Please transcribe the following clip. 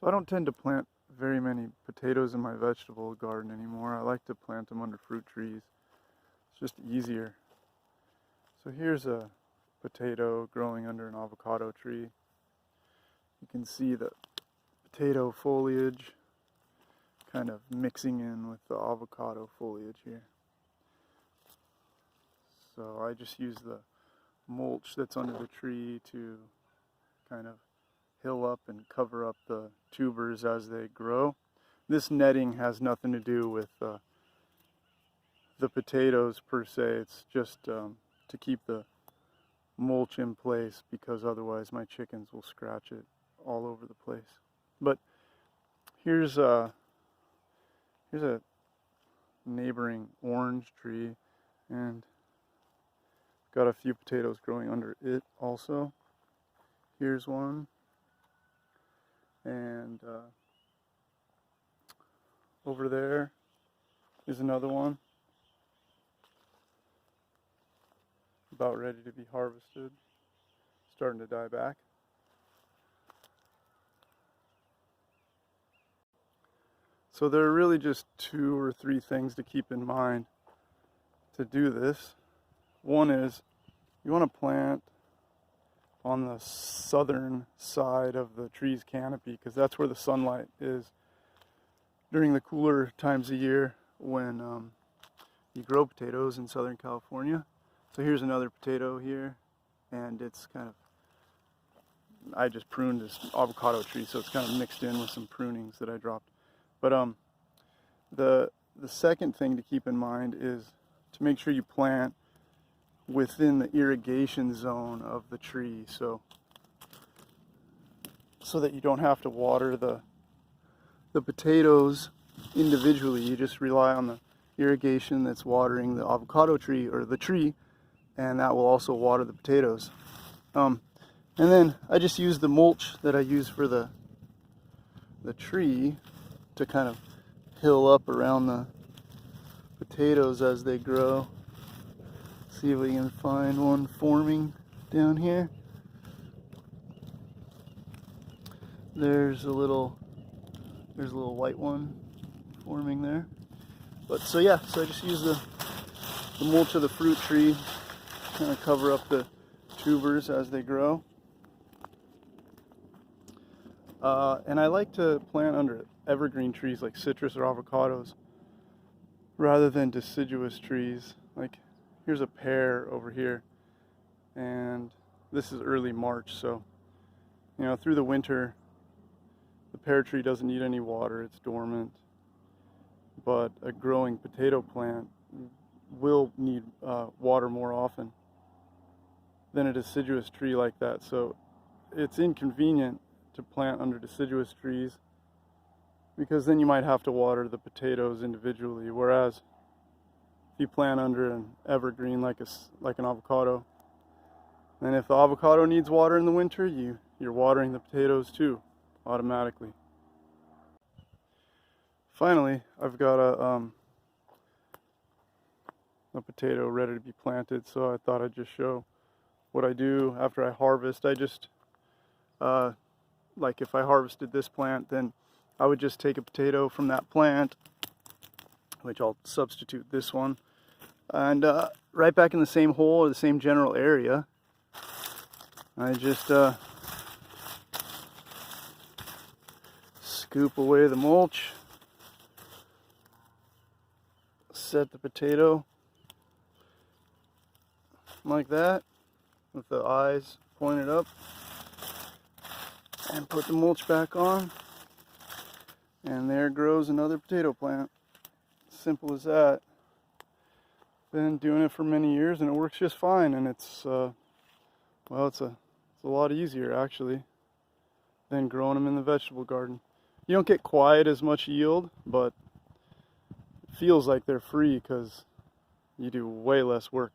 So I don't tend to plant very many potatoes in my vegetable garden anymore. I like to plant them under fruit trees. It's just easier. So here's a potato growing under an avocado tree. You can see the potato foliage kind of mixing in with the avocado foliage here. So I just use the mulch that's under the tree to kind of hill up and cover up the tubers as they grow. This netting has nothing to do with the potatoes per se. It's just to keep the mulch in place, because otherwise my chickens will scratch it all over the place. But here's a neighboring orange tree, and got a few potatoes growing under it also. Here's one, and over there is another one, about ready to be harvested, starting to die back. So there are really just 2 or 3 things to keep in mind to do this. One is you want to plant on the southern side of the tree's canopy, because that's where the sunlight is during the cooler times of year when you grow potatoes in Southern California. So here's another potato here, and it's kind of, I just pruned this avocado tree, so it's kind of mixed in with some prunings that I dropped. But the second thing to keep in mind is to make sure you plant within the irrigation zone of the tree, so that you don't have to water the potatoes individually. You just rely on the irrigation that's watering the avocado tree or the tree, and that will also water the potatoes. And then I just use the mulch that I use for the tree to kind of hill up around the potatoes as they grow. See if we can find one forming down here. There's a little white one forming there. But so yeah, so I just use the mulch of the fruit tree, kind of cover up the tubers as they grow. And I like to plant under evergreen trees like citrus or avocados rather than deciduous trees. Like here's a pear over here, and this is early March, so you know, through the winter the pear tree doesn't need any water, it's dormant. But a growing potato plant will need water more often than a deciduous tree like that. So it's inconvenient to plant under deciduous trees, because then you might have to water the potatoes individually. Whereas if you plant under an evergreen like an avocado, then if the avocado needs water in the winter, you're watering the potatoes too, automatically. Finally, I've got a potato ready to be planted, so I thought I'd just show what I do after I harvest. I just like if I harvested this plant, then I would just take a potato from that plant, which I'll substitute this one, and right back in the same hole or the same general area, I just scoop away the mulch, set the potato like that with the eyes pointed up, and put the mulch back on, and there grows another potato plant. Simple as that. Been doing it for many years and it works just fine, and it's well, it's a lot easier actually than growing them in the vegetable garden. You don't get quite as much yield, but it feels like they're free because you do way less work.